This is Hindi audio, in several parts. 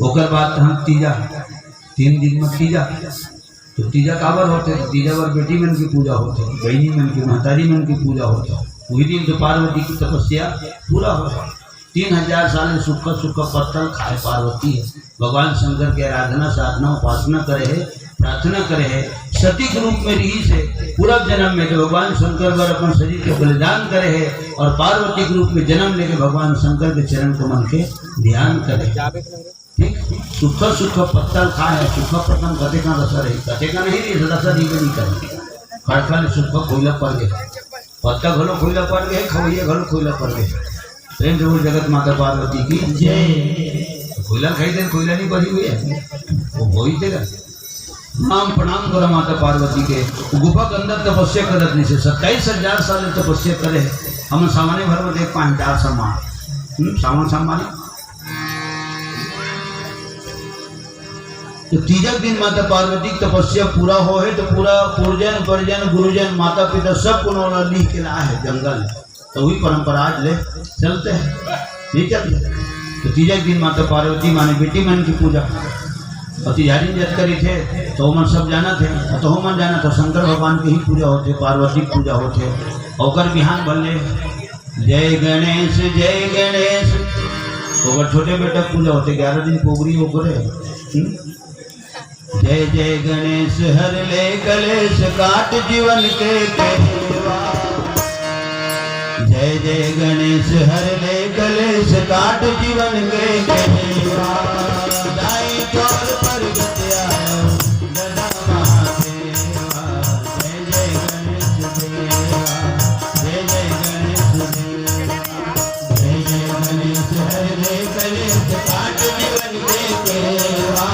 ओकर बाद हम तीजा 3 दिन में तीजा तो तीजा काबर होते तीजा बार बेटी मन की पूजा होते बहनी मन की महतारी मन की पूजा होता वही दिन तो पार्वती की तपस्या पूरा होता 3000 साल सुख सुख पत्तल खाए पार्वती है भगवान शंकर की आराधना साधना उपासना करे है प्रार्थना करे है सती के रूप में रही से पूरा जन्म में भगवान शंकर पर अपन शरीर के बलिदान करे है और पार्वती के रूप में जन्म लेके भगवान शंकर के चरण को मन के ध्यान करे ठीक सुख सुख पत्तल खाए सुख पत्तल कटे का रसर है कटे का नहीं रसर नहीं करे खड़खड़ सुख खोला पड़ गए पत्ता घलो खोला पड़ गए खवैया घलो खोला पड़ गए प्रेम से बोल जगत माता पार्वती की जय खोला खाई दे खोला नहीं पड़ी हुई है वो वही देगा नाम प्रणाम करो माता पार्वती के गुफा के अंदर तपस्या करत नहीं से 27,000 साल तपस्या करे हम सामान्य भर में देख 5,000 सामान सामान तो तीजा दिन माता पार्वती की तपस्या पूरा हो है तो पूरा पूर्जन परिजन गुरुजन माता पिता सब को ली के ला है जंगल तो वही परंपरा आज ले चलते हैं ठीक है। तो तीजा दिन माता पार्वती माने बेटी मन की पूजा और तिजारी जत करी थे तो मन सब जाना थे तो मन जाना तो शंकर भगवान की ही पूजा होते पार्वती की पूजा होते और बिहान भले जय गणेश तो छोटे बेटा पूजा होते 11 दिन पोगरी ओकरे जय जय गणेश हर ले कलेश काट जीवन के केवा जय जय गणेश हर ले कलेश काट जीवन के केवा दाई चौर पर गया गदा महादेवा जय जय गणेश देवा जय जय गणेश देवा जय जय गणेश हर ले कलेश काट जीवन के केवा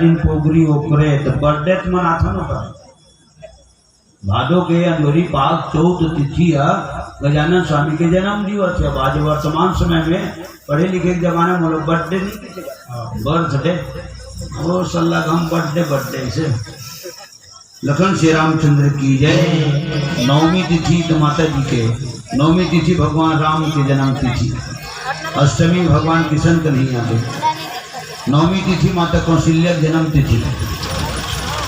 दिन पोगरी ओकरे तो बर्थडे तो मनाथा न था। भादो के अंदोरी पाक चौथ तिथि गजानन स्वामी के जन्म दिवस है। आज वर्तमान समय में पढ़े लिखे के जमाने में लोग बर्थडे नहीं, बर्थडे वो सल्लाह हम बर्थडे से। लखन श्री रामचंद्र की जय। नवमी तिथि तो माता जी के, नवमी तिथि भगवान राम के जन्म तिथि, अष्टमी भगवान किशन कन्हैया के, नवमी तिथि माता कौशल्या जन्म तिथि।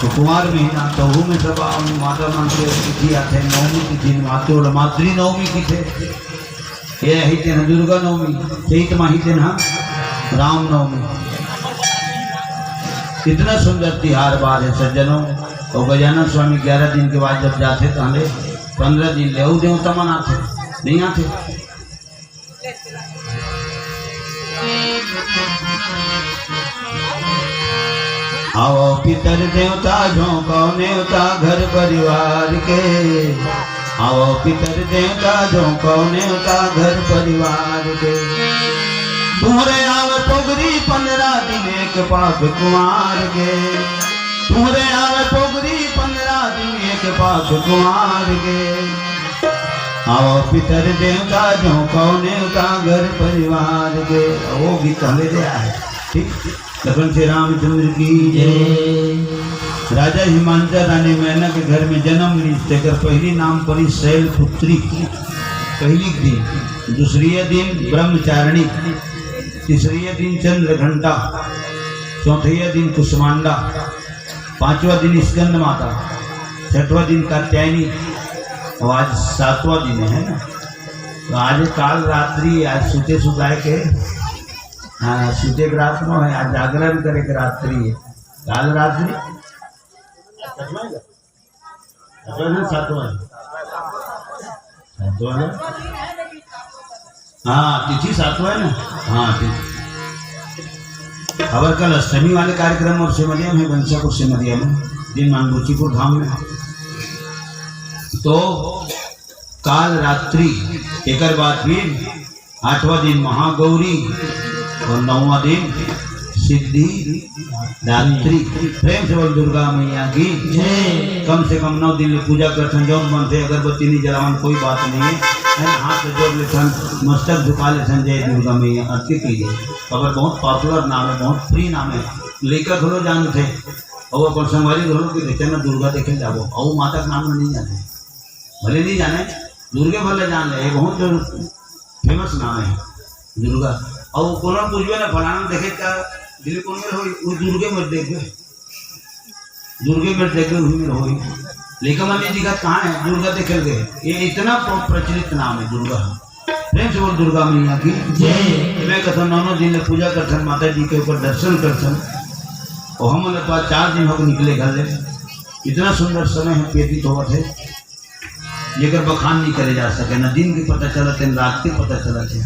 तो कुमार महीना तो में सब माता मंत्र तिथि आते। नवमी तिथि मातृ मातृ नवमी की थे ये हिते न दुर्गा नवमी, चैत माहिते न राम नवमी। कितना सुंदर तिहार बाद है सज्जनों। और गजानन स्वामी 11 दिन के बाद जब जाते तो हमें 15 दिन ले देवता मनाते नहीं आते। आओ पितर देवता झोंको नेवता घर परिवार के, आओ पितर देवता झोंको नेवता घर परिवार के। तुम्हारे आवे पोगरी 15 दिन एक पाक कुमार के, तुम्हारे आवे पोगरी 15 दिन एक पाक कुमार के। आओ पितर देवता झोंको नेवता घर परिवार के। वो गीत हमें दिया है ठीक। लखन श्री रामचंद्र की जय। राजा हिमांचल रानी मैना के घर में जन्म ली तेकर पहली नाम पड़ी शैलपुत्री, पहली दिन। दूसरी दिन ब्रह्मचारिणी, तीसरी दिन चंद्रघंटा, चौथे दिन कुष्मांडा, 5वां दिन स्कंद माता, 6वां दिन कात्यायनी और आज 7वां दिन है ना। तो आज काल रात्रि, आज सुते सुताए के हाँ सुते के रात में है, आज जागरण करे के रात्रि है। काल रात्रि 7वां हाँ तिथि 7वां है ना। हाँ ठीक। खबर कल अष्टमी वाले कार्यक्रम और सिमरिया में बंशापुर सिमरिया में दिन मानगुचीपुर धाम में। तो काल रात्रि एक बाद फिर 8वां दिन महागौरी और 9वां दिन सिद्धि दात्री। प्रेम से बोल दुर्गा मैया की जय। कम से कम 9 दिन पूजा करते जो मन से अगरबत्ती नहीं जलावन कोई बात नहीं है। हाथ से जोड़ लेथन, मस्तक झुका लेथन, जय दुर्गा मैया अर्थित कीजिए। खबर बहुत पॉपुलर नाम है, बहुत फ्री नाम है। लेकर घलो जान थे और अपन संगवारी घलो के देखे ना दुर्गा देखे जाबो और माता के नाम में नहीं जाने, भले नहीं जाने दुर्गे भले जान ले। बहुत फेमस नाम है दुर्गा। और कोनो पूछबे ना फलाना देखे का दिल्ली कौन में होई, वो दुर्गे मत देखे, दुर्गे मत देखे वही में होई। लेकिन मन जी का कहाँ है दुर्गा देखे गए। ये इतना प्रचलित नाम है दुर्गा। प्रेम से बोल दुर्गा मैया की जय। मैं कहता 9 दिन पूजा करथन माता जी के ऊपर दर्शन करथन और हम लोग 4 दिन होकर निकले घर ले। इतना सुंदर समय है व्यतीत होता है जेकर बखान नहीं करे जा सके। न दिन की पता चलते न रात के पता चलते।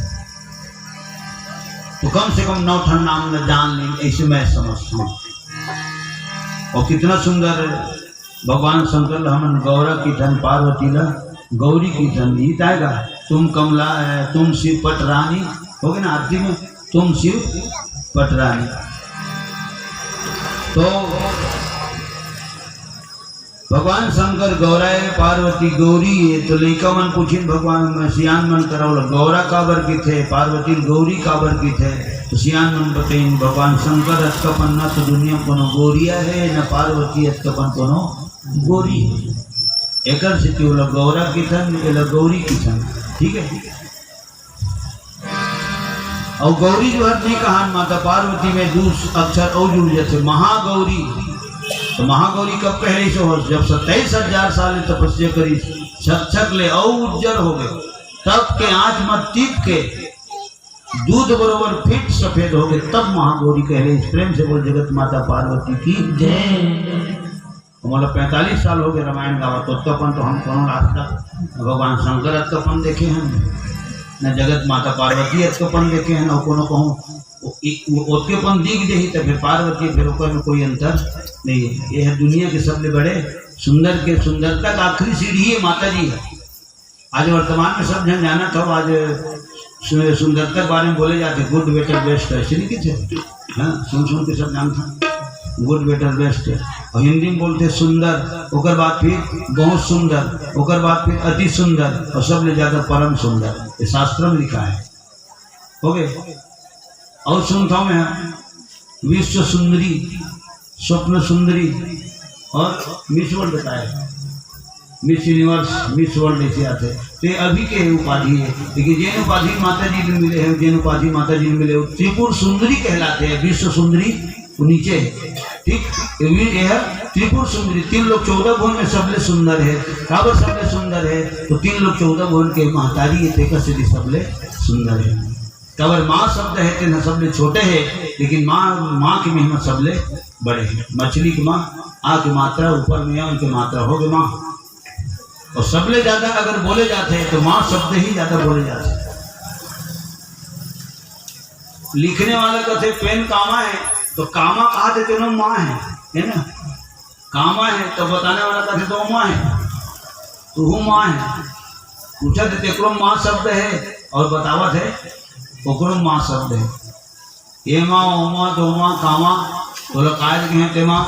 तो कम से कम 9 ठन नाम न जान ली, ऐसे मैं समझता हूँ। और कितना सुंदर भगवान शंकर हमन गौरा की धन, पार्वती ला गौरी की धन गीत आएगा। तुम कमला है, तुम शिव पटरानी हो गए ना आरती में, तुम शिव पटरानी। तो भगवान शंकर गौरा है, पार्वती गौरी है। तो लैका मन पूछिन भगवान सियान मन कराओ गौरा काबर की थे, पार्वती गौरी काबर की थे। तो सियान मन बताइन भगवान शंकर अस्तपन न तो दुनिया कोनो गौरिया है न पार्वती अस्तपन कोनो गौरी है। एक स्थिति वो गौरा की थन ये गौरी की थन, ठीक है। और गौरी जो है कहान माता पार्वती में 2 अक्षर और जुड़ जाते महागौरी। तो महागौरी कब पहले से हो जब 27,000 साल तपस्या करी छक ले और उज्जर हो गए, तब के आँच मत टीप के दूध बरोबर फिट सफेद हो गए, तब महागौरी कह रहे। प्रेम से बोल जगत माता पार्वती की जय। मतलब 45 साल हो गए रामायण गावा तो तपन तो हम कौन आज तक भगवान शंकर अत्तपन देखे हैं न जगत माता पार्वती अत्तपन देखे हैं न कोनो कहूँ ओतकेपन दिख दे तो फिर पार्वती फिर ऊपर में कोई अंतर नहीं है। ये है दुनिया के सबसे बड़े सुंदर के सुंदरता का आखिरी सीढ़ी है माता जी है। आज वर्तमान में सब जन जाना था, आज सुंदरता के बारे में बोले जाते गुड बेटर बेस्ट ऐसे नहीं किसे हाँ सुन के सब जानता। गुड बेटर बेस्ट, और हिंदी में बोलते सुंदर, ओकर बाद फिर बहुत सुंदर, ओकर बाद फिर अति सुंदर, और सबसे ज़्यादा परम सुंदर। ये शास्त्र में लिखा है। हो गए। और सुनता हूँ मैं विश्व सुंदरी, स्वप्न सुंदरी और मिस वर्ल्ड का है, मिस यूनिवर्स, मिस वर्ल्ड ऐसे आते। तो ये अभी के उपाधि है, लेकिन जैन उपाधि माता जी ने मिले हैं, जैन उपाधि माता जी ने मिले वो त्रिपुर सुंदरी कहलाते हैं। विश्व सुंदरी नीचे, ठीक, ये है त्रिपुर सुंदरी। 3 लोग 14 भुवन में सबले सुंदर है। काबर सबले सुंदर है तो 3 लोग 14 भुवन के महतारी थे से सबले सुंदर है। काबर माँ शब्द है तेना सबले छोटे है, लेकिन माँ की महिमा सबले बड़े हैं। मछली की माँ आ की मात्रा ऊपर में उनकी मात्रा हो गई माँ, और सबले ज्यादा अगर बोले जाते हैं तो माँ शब्द ही ज्यादा बोले जाते हैं। लिखने वाला कहते पेन कामा है तो कामा कहा देते ना माँ है ना, कामा है तो बताने वाला कहते तो माँ है, तो वो माँ है। पूछा थे तेकरो माँ शब्द है और बतावत है ओकरो माँ शब्द है। ये माँ ओ माँ दो माँ कामा तो काज के हैं ते माँ।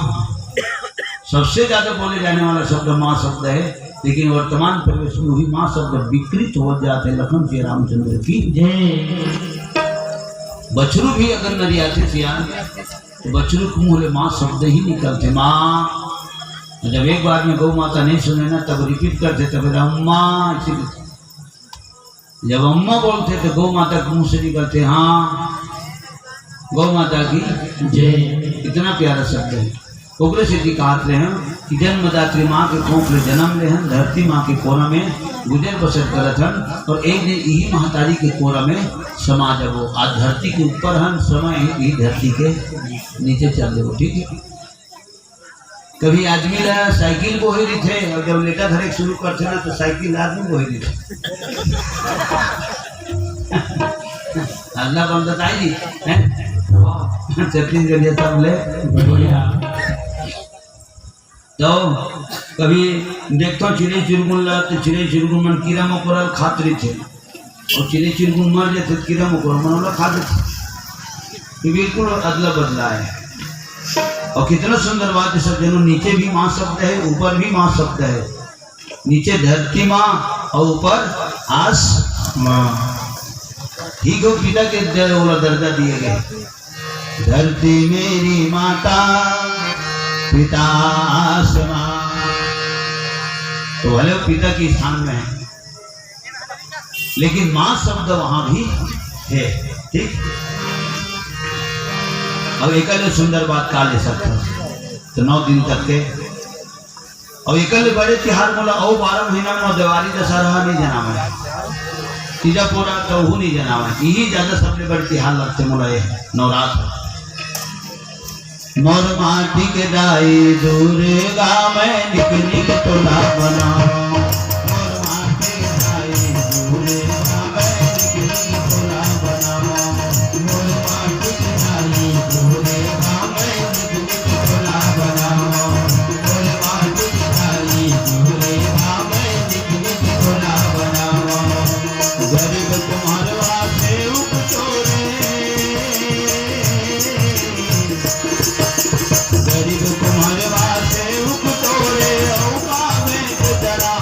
सबसे ज्यादा बोले जाने वाला शब्द माँ शब्द है, लेकिन वर्तमान परिवेश में वही माँ शब्द विकृत हो जाते हैं। लखन श्री रामचंद्र की जय। बछरू भी अगर नरियाते सियान तो बछरू के मुँह माँ शब्द ही निकलते। माँ जब एक बार में गौ माता नहीं सुने ना तब रिपीट करते, तब अम्मा, जब अम्मा बोलते तो गौ माता के मुँह से निकलते हाँ गौ माता की जय। इतना प्यारा शब्द है। ओकरे से दिखाते हैं कि जन्मदात्री माँ के कोख में जन्म ले हैं, धरती माँ के कोरा में गुजर बसर करत हन, और एक दिन यही महतारी के कोरा में समा जबो। आज धरती के ऊपर हन, समय ही धरती के नीचे चल देवो। ठीक है। कभी आदमी ला साइकिल को ही थे, और जब लेटा धरे शुरू करते ना तो साइकिल आदमी को ही थे। अल्लाह बंद बताई जी छत्तीसगढ़ सब ले। तो कभी देखता चिड़े चिड़गुन ला तो चिड़े चिड़गुन मन कीड़ा मकोड़ा खाते थे, और चिड़े चिड़गुन मर जाते कीड़ा मकोड़ा मन वाला खाते थे। बिल्कुल अदला बदला है। और कितना सुंदर बात है सब जनों, नीचे भी माँ शब्द है, ऊपर भी माँ शब्द है। नीचे धरती माँ और ऊपर आस माँ। ठीक हो, पिता के दर्जा दिए गए। धरती मेरी माता पिता आसमां, तो भले पिता के स्थान में है, लेकिन माँ शब्द वहां भी है। ठीक। अब एक सुंदर बात का ले सकते तो 9 दिन तक के, और एक बड़े तिहार बोला और 12 महीना में दिवाली दशहरा नहीं जना है, तीजा पूरा तो वो नहीं जना है। यही ज्यादा सबसे बड़े तिहार लगते मोला ये नवरात्र। मोर माटी के दाई दुर्गा मैं निक निक तोला बनाओ। मोर माटी के दाई दुर्गा मैं निक निक तोला बनाओ। मोर माटी के दाई दुर्गा मैं निक निक तोला बनाओ। मोर माटी के दाई दुर्गा मैं निक निक तोला बनाओ। गरीब तुम्हारा से उपचोरे, गरीब तुम्हारे वास्ते उप तोड़े औका में जरा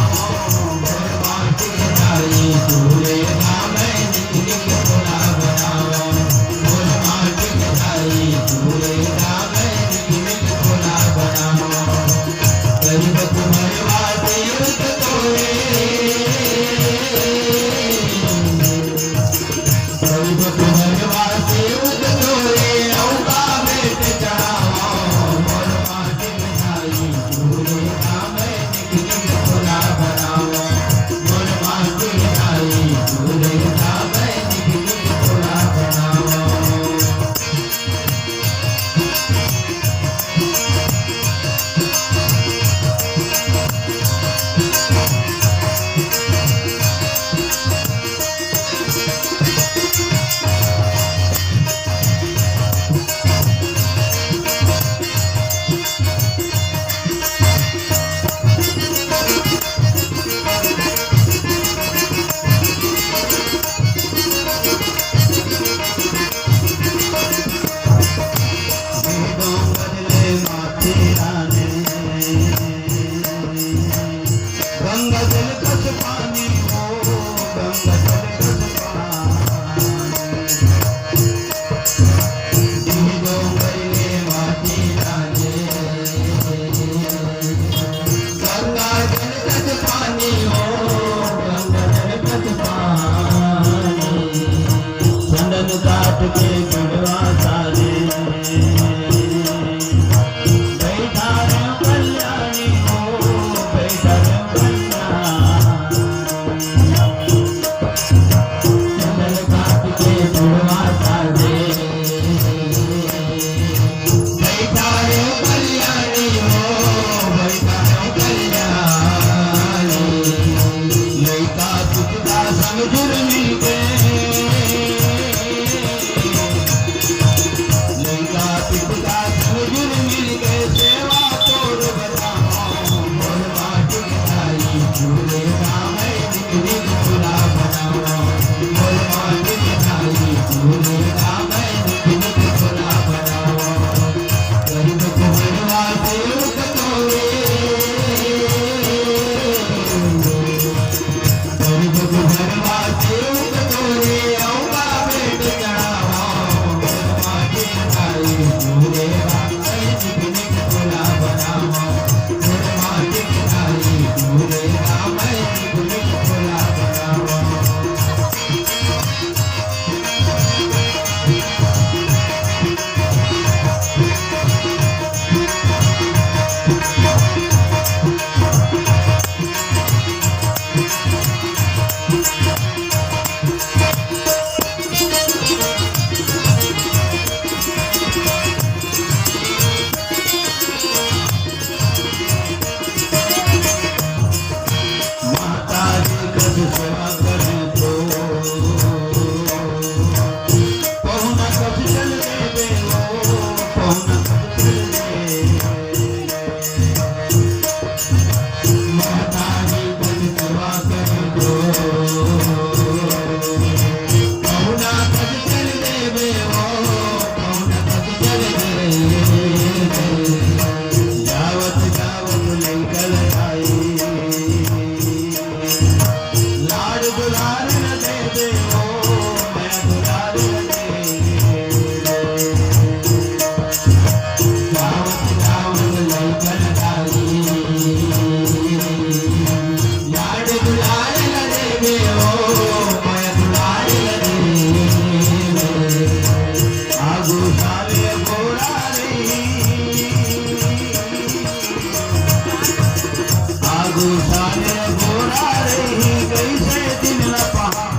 गुसाने गोरा रही कैसे दिन न पहा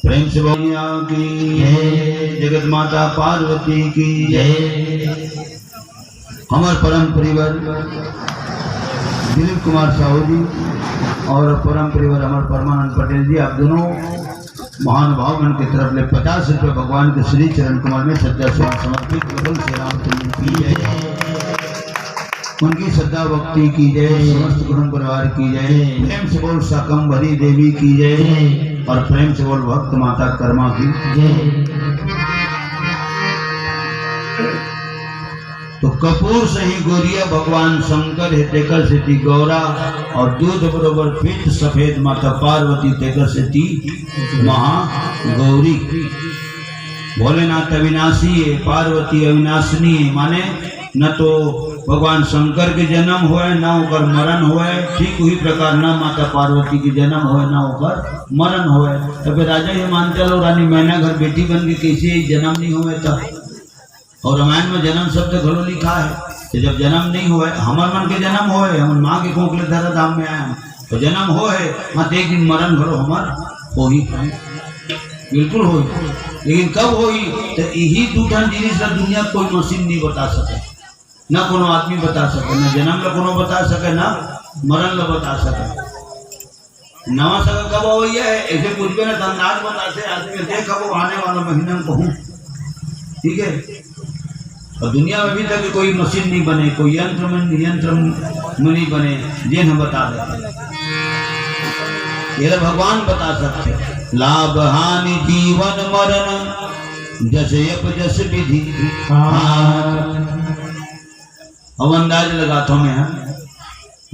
प्रेम से बोलिया की जगत माता पार्वती की जय। हमारे परम परिवार दिलीप कुमार साहू जी और परम परिवार हमारे परमानंद पटेल जी, आप दोनों महानुभाव मन की तरफ ले 50 रुपये भगवान के श्री चरण कमल में श्रद्धा सुमन समर्पित केवल श्री रामचंद्र की जय। उनकी श्रद्धा भक्ति की जय। समस्त कुटुंब परिवार की जय। प्रेम से बोल शाकंभरी देवी की जय और प्रेम से बोल भक्त माता कर्मा की जय। तो कपूर सही गोरिया भगवान शंकर है तेकर से ती गौरा और दूध बरोबर पीठ सफेद माता पार्वती तेकर से ती महागौरी। भोलेनाथ अविनाशी है, पार्वती अविनाशनी है, माने न तो भगवान शंकर के जन्म हुए न होकर मरण हुए, ठीक उसी प्रकार न माता पार्वती के जन्म हुए न होकर मरण हुए। तो फिर राजा ये मान चलो रानी मैना घर बेटी बन के कैसे जन्म नहीं हुए था। और रामायण में जन्म शब्द घलो लिखा है कि जब जन्म नहीं हुए हमार मन के जन्म होए, हम माँ के कोखले धरा धाम में आए तो जन्म हो है मत एक दिन मरण घलो हमार हो ही बिल्कुल हो, लेकिन कब होई तो यही दूठन जिनिस दुनिया कोई मशीन नहीं बता सके, न कोनो आदमी बता सके, न जन्म ला कोनो बता सके, न मरण ला बता सके। नवा सका कब हो है ऐसे कुछ भी ना अंदाज बताते आदमी देख कब आने वाला महीना में कहूँ, ठीक है। और दुनिया में अभी तक कोई मशीन नहीं बने, कोई यंत्र में नहीं बने जिन हम बता देते, ये भगवान बता सकते। लाभ हानि जीवन मरण जस यप जस विधि। अब अंदाज लगाता हूँ मैं,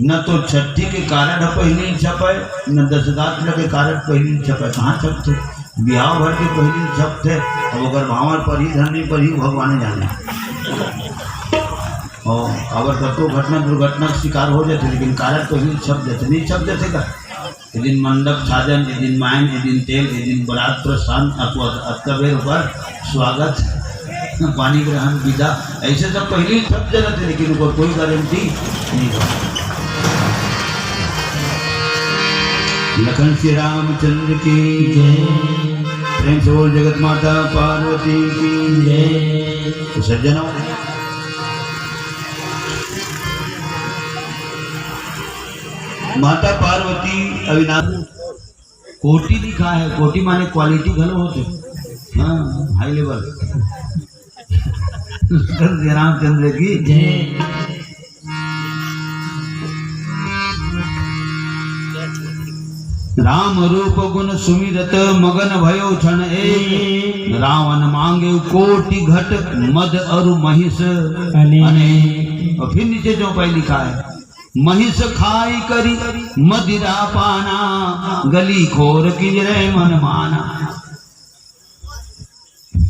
न तो छठी के कारण पहले छपे न दशदात के कारण पहले छपे, कहाँ छपते बिहाव भर के पहले छपते। अब अगर भावर पर ही धरने पर ही भगवान जाने और अगर कतो घटना दुर्घटना का शिकार हो जाते, लेकिन कारण पहले छप जाते, नहीं छप जाते का। एक दिन मंडप साजन, एक दिन मायन, एक दिन तेल, एक दिन बरात प्रस्थान, अतबेर पर स्वागत, पानी ग्रहण, विदा, ऐसे सब पहले ही छप जाते, लेकिन ऊपर कोई गारंटी नहीं हो। लखन श्री रामचंद्र की जय। प्रेम से बोल जगत माता पार्वती की जय। तो सज्जनों माता पार्वती अविनाश कोटि लिखा है, कोटि माने क्वालिटी घलो होते, हाँ हाई लेवल। श्री रामचंद्र की जय। राम रूप गुण सुमिरत मगन भयो क्षण एक, रावण मांगे कोटि घट मद अरु महिष अने। और फिर नीचे जो पहले लिखा है, महिष खाई करी मदिरा पाना, गली खोर किजरे मन माना।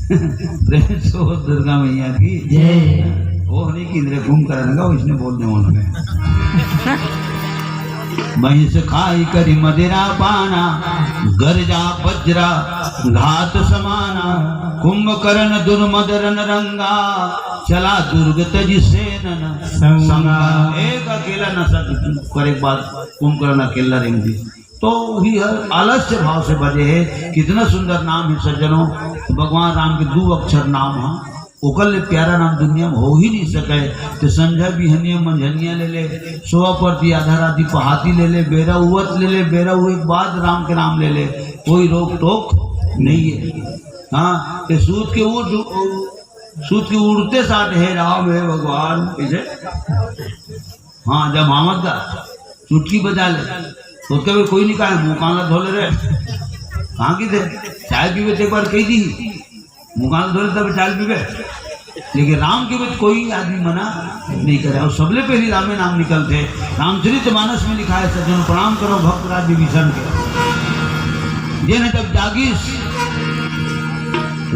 दुर्गा मैया की जय। वो नहीं किधरे घूम कर इसने बोलने वालों में महिष खाई करी मदिरा पाना, गरजा वज्रा घात समाना, कुंभकर्ण दुर्मदरन रंगा, चला दुर्ग तजी सेनन संगा। एक अकेला न कर एक बात कुंभकर्ण अकेला रेंगी तो ही आलस्य भाव से बजे है। कितना सुंदर नाम है सज्जनों, भगवान राम के 2 अक्षर नाम है, ओकल प्यारा नाम दुनिया में हो ही नहीं सके। तो संजय बिहनिया मंझनिया ले ले, सोआ परती आधा राती पहाती ले ले, बेरा उवत ले ले, बेरा हुए के बाद राम के नाम ले ले, कोई रोक टोक नहीं है। हाँ तो सूत के उड़ते साथ है राम है भगवान ऐसे। हाँ जब मामद का चुटकी बजा ले तो उसके भी कोई नहीं कहा मुँह काला धोले रहे, कहाँ की थे? चाय पीवे एक बार कही दी मुकान धोले तब चाय पीवे, लेकिन राम के बाद कोई आदमी मना नहीं करे। और सबले पहले रामे नाम निकलते। रामचरित मानस में लिखा है सज्जन प्रणाम करो भक्त राज विभीषण के। ये न जब जागीस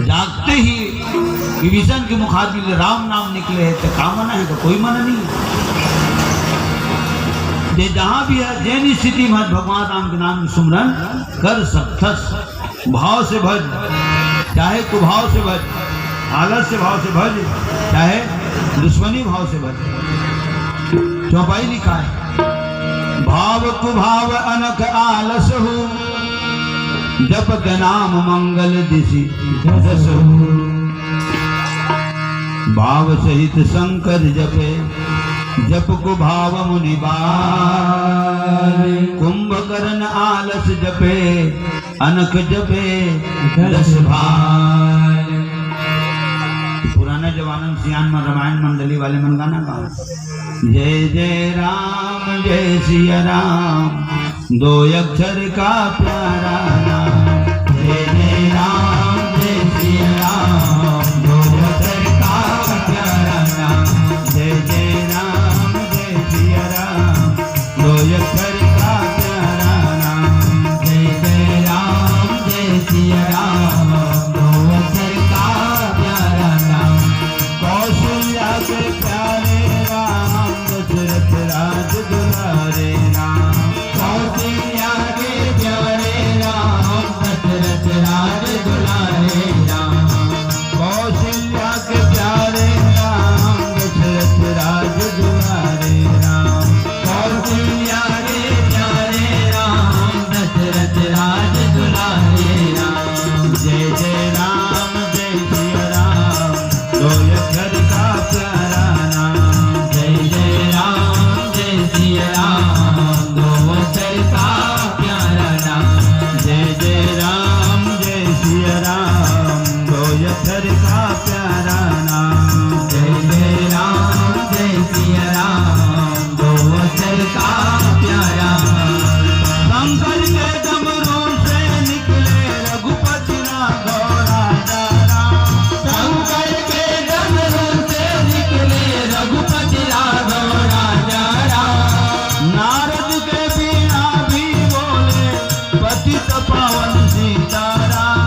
जागते ही विभीषण के मुखार में राम नाम निकले है तो का मना है? तो कोई मना नहीं है। जहां भी है जैनी स्थिति में भगवान राम के नाम की सुमरन कर सकथस। भाव से भज, चाहे कुभाव से भज, आलस से भाव से भज, चाहे दुश्मनी भाव से भज। चौपाई लिखा है भाव कुभाव अनक आलस हो, जपत नाम मंगल दिशि दस हो। भाव सहित शंकर जपे, जप को भाव मुनि बार। कुंभकर्ण आलस जपे, अनक जपे दस भार। पुराना जमाना सियान में रामायण मंडली वाले मन गाना गाओ। जय जय राम जय सिया राम, दो अक्षर का प्यारा नाम। जय जय राम जय सिया राम, दो अक्षर का प्यारा नाम। जय जय राम जय सिया राम, दो अक्षर का प्यारा नाम। जय जय राम जय सिया राम, दो अक्षर का प्यारा नाम। कौशल्या के प्यारे राम, दशरथ राज दुलारे राम। कौशल्या के प्यारे राम, दशरथ राज दुलारे राम। कौशल्या के प्यारे राम, दशरथ राज दुलारे राम। कौशल्या के प्यारे राम, दशरथ राज दुलारे राम। जय जय राम जय सिया राम, दो अक्षर का प्यारा नाम। जय जय राम जय सिया राम, दो अक्षर का प्यारा नाम। जय जय राम जय सिया राम, दो अक्षर का प्यारा नाम। जय जय राम जय सिया राम, दो अक्षर का प्यारा नाम। शंकर के डमरू से निकले रघुपति राघव राजा राम। शंकर के डमरू से निकले रघुपति राघव राजा राम। नारद के बीना भी बोले पतित पावन सीताराम।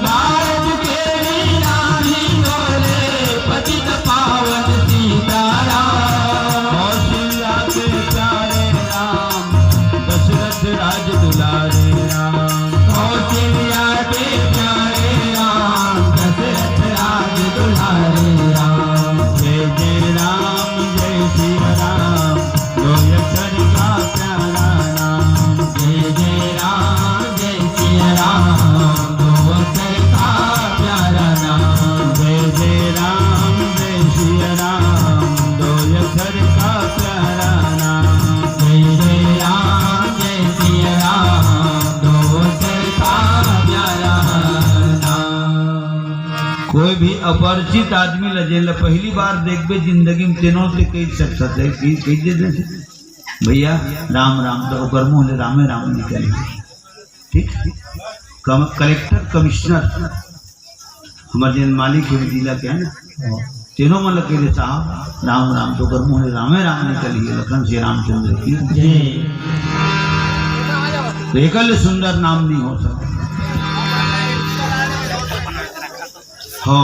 नारद के बीना भी बोले पतित पावन सीताराम। कौशल्या के प्यारे राम, दशरथ राज दुलारे राम। कौशल्या के प्यारे राम, दशरथ राज दुलारे राम। जय जय राम जय सिया राम, दो अक्षर का प्यारा नाम। जय जय राम जय सिया राम, दो अक्षर का प्यारा नाम। जय जय राम जय सिया राम, दो अक्षर का प्यारा नाम। जय जय राम जय सिया राम, दो अक्षर का प्यारा नाम। कोई भी अपरिचित आदमी लजेला पहली बार देखबे जिंदगी में तेनों से कई सकता है कई दे भैया राम राम तो ओकर मुँह ले रामे राम निकल। ठीक कलेक्टर कमिश्नर हमारे जिन मालिक के जिला के है ना, तीनों मन लगे साहब राम राम तो ओकर मुँह ले रामे राम निकलिए। लखन श्री रामचंद्र की जय। तो एकल सुंदर नाम नहीं हो सकता। हो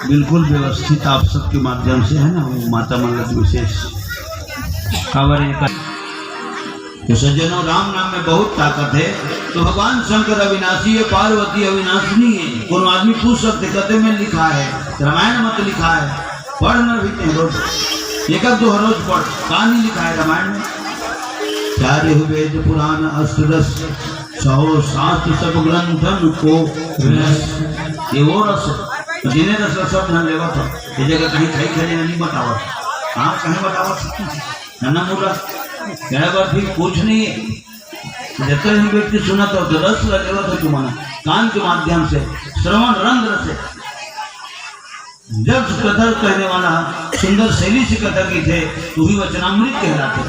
बिल्कुल व्यवस्थित आप सबके माध्यम से है ना, वो माता मंगल विशेष खबर है। तो सज्जनों राम नाम में बहुत ताकत है। तो भगवान शंकर अविनाशी है, पार्वती अविनाशिनी है। कोनो आदमी पूछ सकते कते में लिखा है, रामायण मत लिखा है, पढ़ न भी रोज एक दो रोज पढ़। कहाँ नहीं लिखा है रामायण में? चारे वेद पुराण अष्टदश 100 शास्त्र सब ग्रंथन को रस। ये वो रस जिन्हें रस सब न लेवा था ये जगह कहीं खाई खाने नहीं बतावा। हाँ कहीं बतावा ना मोरा क्या बात भी कुछ नहीं है। जब तक व्यक्ति सुना तो रस लगेगा तो तुम्हारा कान के माध्यम से श्रवण रंध्र से जब कथा कहने वाला सुंदर शैली से कथा की थे तो भी वचनामृत कहलाते।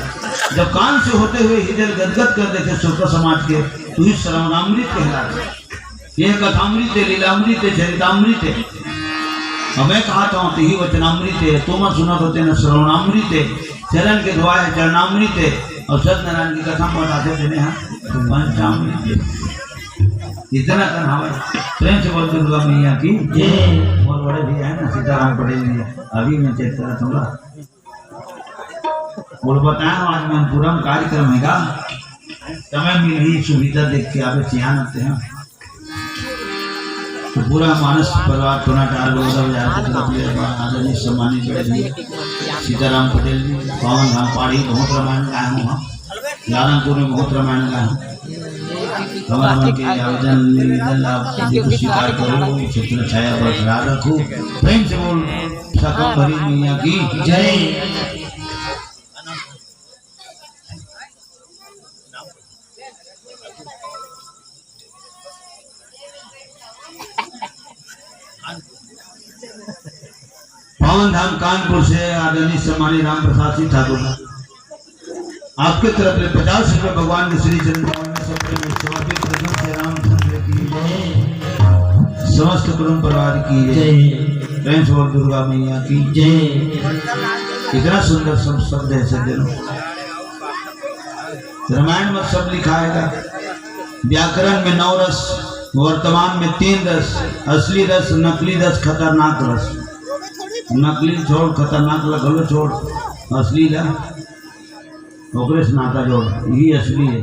जब कान से होते हुए हृदय गदगद कर देते शुक्र समाज के तू ही श्रवणामृत कहलाते, ये कथामृत है, लीलामृत है, चरितामृत है। और मैं कहता हूँ ही वचनामृत है, तुम सुना तो तेना श्रवणामृत है, चरण के धोआ है चरणामृत है, और सत्यनारायण की कथा बताते तेने हैं पंचामृत है। इतना कर हमारे प्रेम से बोल दुर्गा मैया की बहुत बड़े भैया है ना सीताराम पटेल जी, अभी मैं चेक करा थोड़ा बोल बताया आज मैं पूरा कार्यक्रम है का समय मिल ही सुविधा देख के आप सियान आते हैं तो पूरा मानस परिवार थोड़ा टार आदरणीय सम्मानित बड़े सीताराम पटेल जी पावन धाम पहाड़ी बहुत रामायण गाया हूँ, नारायणपुर में बहुत रामायण गाया हूँ। हमारे मन के आवेदन निवेदन आप को स्वीकार करो, चित्र छाया बरकरार रखो। प्रेम से बोल सकम भरी मैया की जय। पावन धाम कानपुर से आदरणीय सम्मानित राम प्रसाद सिंह ठाकुर आपके तरफ से 50 रुपये भगवान के श्री चरण में समर्पित प्रथम से रामचंद्र की जय, समस्त कुटुंब परिवार की जय, प्रेम से दुर्गा मैया की जय। इतना सुंदर शब्द है सज्जनों, रामायण में सब लिखा है, व्याकरण में 9 रस, वर्तमान में 3 रस, असली रस, नकली रस, खतरनाक रस। नकली छोड़, खतरनाक लगलो छोड़, असली ला ओकरे से नाता जोड़, यही असली है।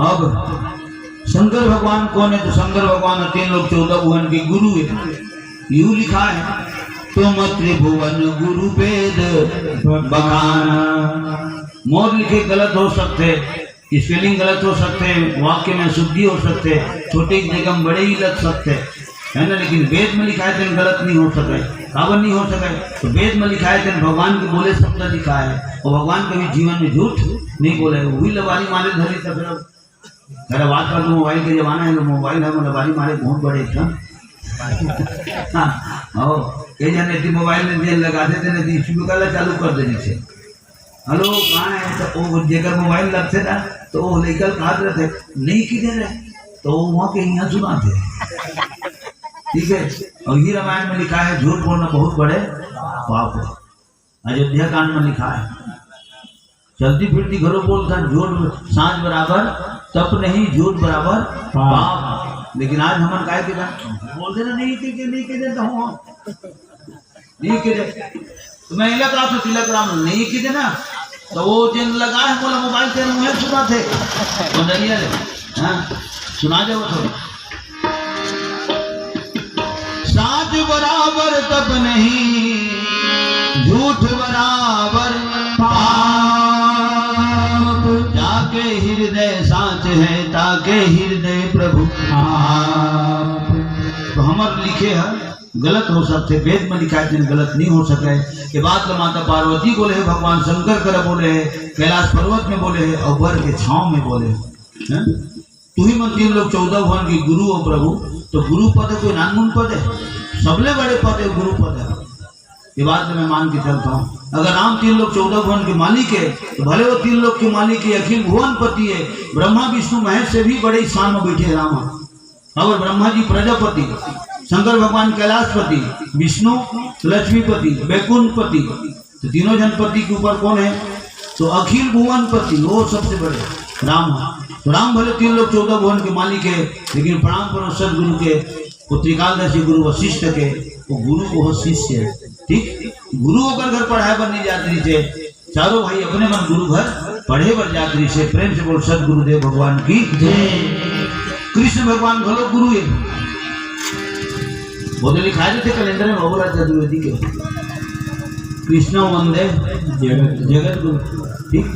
अब शंकर भगवान कौन है? तो शंकर भगवान 3 लोग 14 भुवन के गुरु है। यूं लिखा है तुम त्रिभुवन गुरु वेद बखाना। मोर लिखे गलत हो सकते, स्पेलिंग गलत हो सकते, वाक्य में शुद्धि हो सकते, छोटे की जगह बड़े ही लग सकते है ना, लेकिन वेद में लिखा है तेन गलत नहीं हो सके, काबर नहीं हो सके। तो वेद में लिखा है तेन भगवान के बोले शब्द लिखा है, और भगवान कभी जीवन में झूठ नहीं बोले। वही लबारी मारे धरी तक मेरा बात कर, मोबाइल के जमाना है, मोबाइल है लबारी मारे बहुत बड़े था। कई जने मोबाइल में जेल लगा देते नहीं, स्पीकर चालू कर देने से हेलो कहाँ है, तो वो जेकर मोबाइल लगते था तो वो लेकर कहा रहते नहीं किधर है, तो वहाँ के यहाँ सुनाते, ठीक है। और ये रामायण में लिखा है झूठ बोलना बहुत बड़े पाप है। अयोध्या कांड में लिखा है चलती फिरती घरों बोलता झूठ सांझ बराबर तप नहीं, झूठ बराबर पाप। लेकिन आज हम काय के बोल देना नहीं के देता हूँ नहीं के दे, तो मैं तिलक राम तिलक राम नहीं की देना, तो वो जिन लगा है बोला मोबाइल से मुझे सुना थे बंदरिया ले सुना जाओ थोड़ी। साच बराबर तब नहीं, झूठ बराबर पाप। जाके हृदय साच है, ताके हृदय प्रभु आप। तो हमारे लिखे है गलत हो सकते, वेद में लिखा है गलत नहीं हो सके। के बाद तो माता पार्वती बोले है, भगवान शंकर कर बोले है, कैलाश पर्वत में बोले है, और वर के छांव में बोले है। तू ही मन 3 लोग 14 भुवन की गुरु हो प्रभु। तो गुरु पद है कोई नानमुन पद है, सबले बड़े पद है गुरु पद है। ये बात मैं मान के चलता हूँ। अगर राम 3 लोग 14 भुवन के मालिक है, तो भले वो 3 लोग के मालिक है, अखिल भुवन पति है, ब्रह्मा विष्णु महेश से भी बड़े स्थान में बैठे राम। और ब्रह्मा जी प्रजापति, शंकर भगवान कैलाशपति, विष्णु लक्ष्मीपति, वैकुंठपति, तो तीनों जनपति के ऊपर कौन है? तो अखिल भुवन पति, वो सबसे बड़े राम। तो राम भले 3 लोग 14 भुवन के मालिक है, लेकिन प्रणाम करो सदगुरु के, वो त्रिकालदर्शी गुरु वशिष्ठ के, वो गुरु को शिष्य है, ठीक। गुरु होकर घर पढ़ाए बनी जात्री से, चारों भाई अपने मन गुरु घर पढ़े बर जात्री से। प्रेम से बोल सदगुरुदेव भगवान की जय। कृष्ण भगवान भलो गुरु है, बोले लिखा थे कैलेंडर में भगवान चतुर्वेदी के कृष्ण वंदे जगत गुरु, ठीक।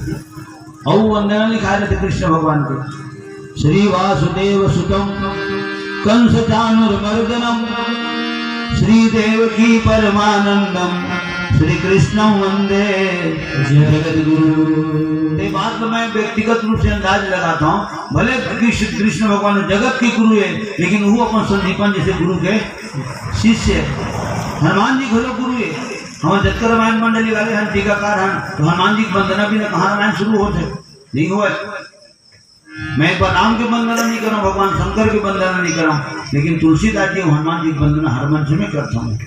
और वंदना लिखा थे कृष्ण भगवान के, श्री वासुदेव सुतम कंस चाणूरमर्दनम, श्री देवकी परमानंदम, श्री कृष्ण वंदे जगत गुरु। ये बात तो मैं व्यक्तिगत रूप से अंदाज लगाता हूँ, भले कृष्ण भगवान जगत के गुरु है, लेकिन वो अपन संदीपन जैसे गुरु के शिष्य है। हनुमान जी घरो गुरु है, हम जतकर रामायण मंडली वाले हैं टीकाकार हैं, तो हनुमान जी की वंदना भी कहाँ रामायण शुरू होते नहीं हुआ। मैं एक बार राम की वंदना नहीं करूँ, भगवान शंकर की वंदना नहीं करूँ, लेकिन तुलसीदास जी हनुमान जी की वंदना हर मंच में करता हूँ।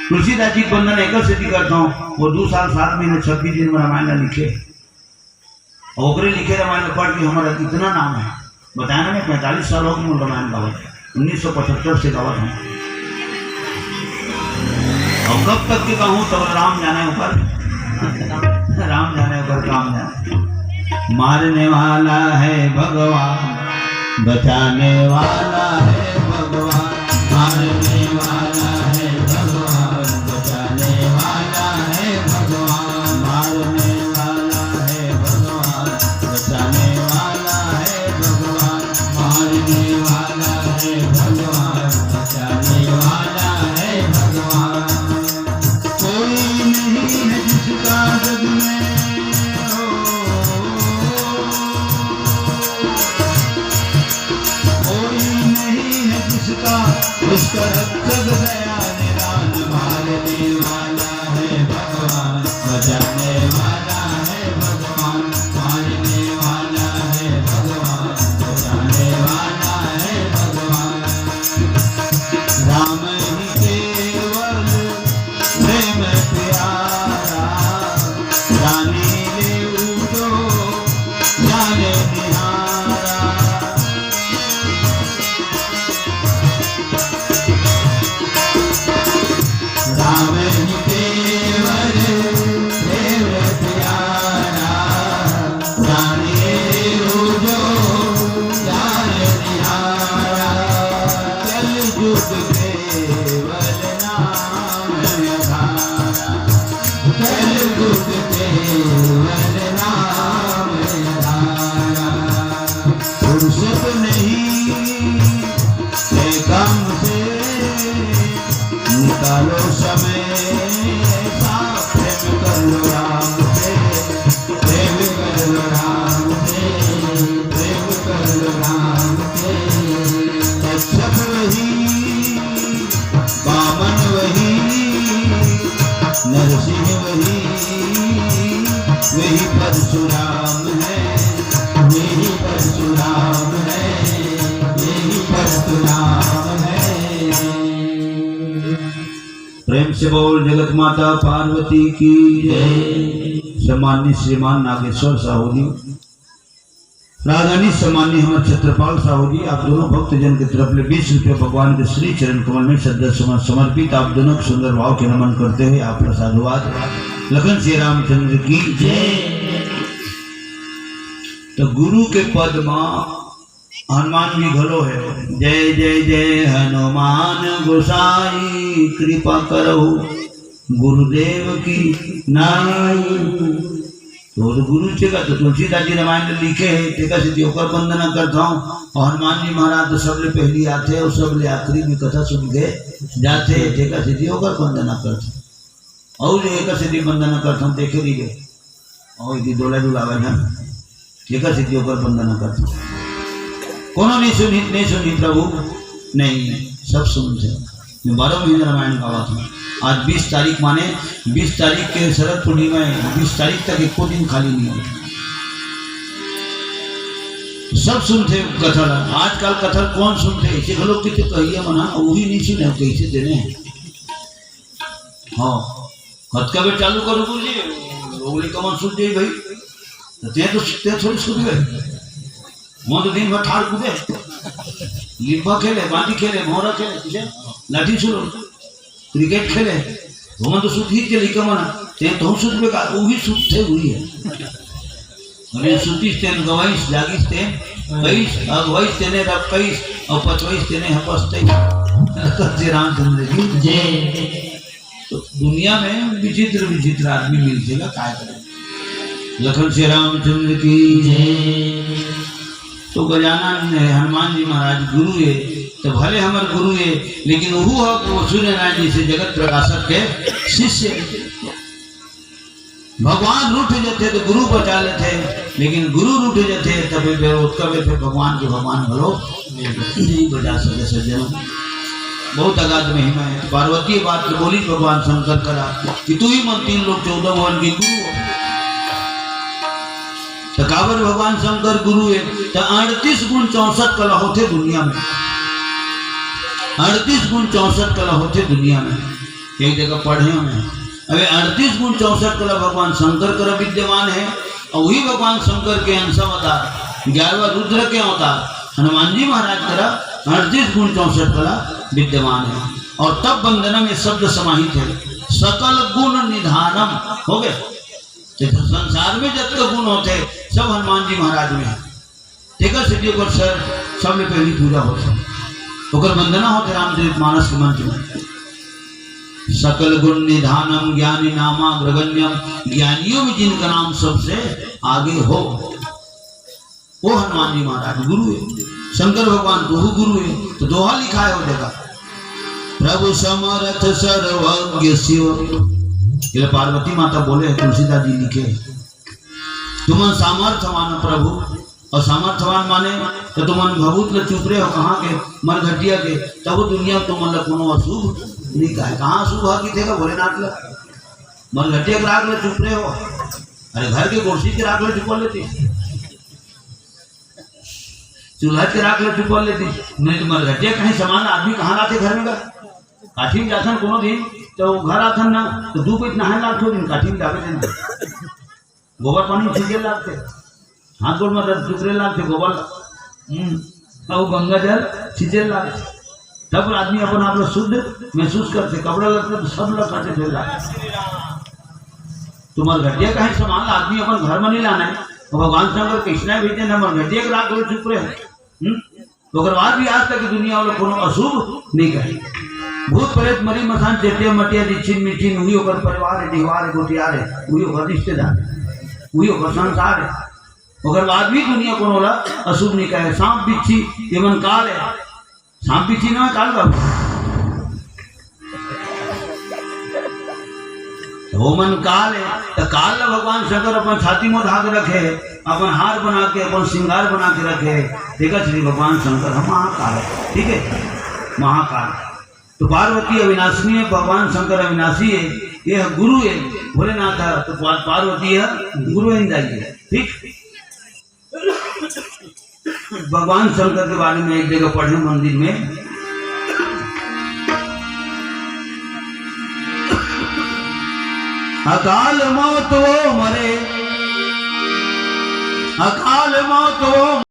तुलसीदास जी की वंदना एक सिद्धि करता हूँ, वो 2 साल 7 महीने 26 दिन में रामायण लिखे, ओकरे लिखे रामायण पढ़ के हमारा इतना नाम है। बताया ना, मैं 45 साल हो गए रामायण गावत, 1975 से गावत हूँ। और कब तक के कहूँ तो राम जाने ऊपर राम जाने ऊपर काम जाने। मारने वाला है भगवान, बचाने वाला है भगवान, मारने वाला है भगवान, बचाने वाला है भगवान, मारने वाला है भगवान, बचाने वाला है भगवान, मारने वाला है भगवान, बचाने वाला है भगवान। कोई नहीं है जिसका जग में उसका रक्षक दया निदान, मारने वाला है भगवान, बचाने वाला है भगवान, मारने वाला है भगवान, बचाने वाला है भगवान। राम ही केवल प्रेम प्यारा, जाने ले उठो जाने निहारा। राम ही केवल प्रेम प्यारा, जाने जो जाने निहारा। कलयुग केवल नाम आधारा, कलयुग केवल नाम आधारा। फुर्सत नहीं है काम से, निकालो समय ऐसा, प्रेम कर लो राम से, प्रेम कर लो राम से, प्रेम कर लो राम से। तक्षक वही, वामन वही, नरसिंह वही, वही परशुराम है, वही परशुराम है, वही परशुराम है। प्रेम से बोल जगत माता पार्वती की जय। सम्मानित श्रीमान नागेश्वर साहू जी, राजधानी सम्मान्य हमारे छत्रपाल साहू जी, आप दोनों भक्त जन की तरफ ले 20 रुपये भगवान के श्री चरण कमल में श्रद्धा समर्पित आप दोनों को सुंदर भाव के नमन करते हुए आप प्रसादवाद। लखन श्री रामचंद्र की जय। तो गुरु के पद में हनुमान जी घलो है, जय जय जय हनुमान गोसाई, कृपा करो गुरुदेव की नाई। तो गुरु चेगा तो तुलसीदास जी रामायण लिखे है, टेका से होकर वंदना करता हूँ। और हनुमान जी महाराज तो सबले पहली आते और सबले आखिरी में कथा सुन के जाते, टेका से होकर वंदना करते। और जो एक सिद्धि वंदना करता हूँ देखे लीजिए, और यदि डोला डुलावा ना टेका से होकर वंदना करता हूँ। कोनो नहीं सुनी प्रभु, नहीं सब सुनते। मैं 12 महीने रामायण गावा था। आज 20 तारीख माने 20 तारीख के शरद पूर्णिमा है, 20 तारीख तक एको दिन खाली नहीं होता, सब सुनते कथा। आजकल कथा कौन सुनते, ऐसे लोग कितने कहिए मना वही नहीं सुने, कैसे देने हैं। हाँ हद का बेट चालू करो बोलिए, बोले कमन सुन जाइए भाई, ते थोड़ी सुन गए। वहाँ तो दिन भर ठाड़ कूदे, लिम्बा खेले, बांटी खेले, मोहरा खेले, लाठी सुनो, क्रिकेट खेले, वहाँ तो सुध ही के लिखा मना, ते तो सुध बेकार, वही सुध थे हुई है। अरे सुतीस तेन गवाइस जागिस तेन कईस, अगवाइस तेने रब कईस, और पचवाइस तेने हपस्ते। श्री रामचंद्र की जय। तो दुनिया में विचित्र विचित्र आदमी मिलतेगा, काय करें। लखन श्री रामचंद्र की जय। तो गजानन हनुमान जी महाराज गुरु है, तो भले हमारे गुरु है, लेकिन वो सूर्य नारायण जी से जगत प्रकाशक के शिष्य। भगवान रूठ जाते तो गुरु बचा लेते, लेकिन गुरु रूठ जाते तब विरोध कर लेते भगवान के। भगवान भलो नहीं बचा सके सज्जनों, बहुत अगाध महिमा है। पार्वती बात तो बोली भगवान शंकर करा कि तू ही मन 3 लोग 14 भवन की गुरु। तो काबर भगवान शंकर गुरु है तो 38 गुण 64 कला होते दुनिया में, 38 गुण 64 कला होते दुनिया में। एक जगह पढ़े हमें अबे 38 गुण 64 कला भगवान शंकर कर विद्यमान है और वही भगवान शंकर के अंश अवतार 11वां रुद्र के अवतार हनुमान जी महाराज करा 38 गुण 64 कला विद्यमान है। और तब वंदना में शब्द समाहित है सकल गुण निधानम हो गए। तो संसार में जितने गुण होते सब हनुमान जी महाराज में है। ठीक है सिद्धि को सर सबने पहली पूजा होती ओकर वंदना होते रामचरित मानस के मंच में। सकल गुण निधानम ज्ञानी नामा ग्रगण्यम, ज्ञानियों में जिनका नाम सबसे आगे हो वो हनुमान जी महाराज गुरु है। शंकर भगवान को गुरु है तो दोहा लिखा है वो जगह प्रभु समर्थ सर्वज्ञ शिव। ये पार्वती माता बोले तुलसीदास जी लिखे तुम सामर्थ्यवान प्रभु और सामर्थ्यवान माने तो तुम भभूत ल चुप रहे हो कहाँ के मरघटिया के तब वो दुनिया तुम कोनो अशुभ नहीं कहा कहाँ अशुभ है कि थे भोलेनाथ ल मरघटिया के राग ल चुप रहे हो। अरे घर के गोरसी के राग ल चुप लेती चूल्हा के राख ले चुप लेती नहीं तो मरघटिया कहीं सामान आदमी कहाँ लाते घर में काठी में जाथन कोनो दिन तो घर आथन ना तो दू पेट नहाए लाग दिन काठी में जावे देना गोबर पानी छींचे लागते हाथ गोड़ में टुकड़े लागते गोबर और गंगा जल छींचे लागते तब आदमी अपन आप लोग शुद्ध महसूस करते कपड़ा लगते तो सब लोग करते थे तो मरघटिया कहीं सामान आदमी अपन घर में नहीं लाना है भगवान शंकर कृष्णा भेजे न मरघटिया के राख लो चुप रहे तो बाद भी आज तक दुनिया वालों को अशुभ नहीं कहे। भूत प्रेत मरी मसान चेटिया मटिया दीक्षित मिठिन हुई होकर परिवार है दीवार है गोटियार है हुई होकर रिश्तेदार है हुई होकर संसार है ओकर बाद भी दुनिया को होला अशुभ नहीं कहे। सांप बिच्छी ये मन काल है सांप बिच्छी ना काल का वो मन काल है तो काल ला भगवान शंकर अपन छाती में धाग रखे अपन हार बना के अपन श्रृंगार बना के रखे। ठीक है श्री भगवान शंकर हम महाकाल है ठीक है महाकाल। तो पार्वती अविनाशिनी है भगवान शंकर अविनाशी है ये गुरु है भोलेनाथ है तो पार्वती है गुरु है ठीक। भगवान शंकर के बारे में एक जगह पढ़े मंदिर में अकाल मौत वो मरे अकाल मौत वो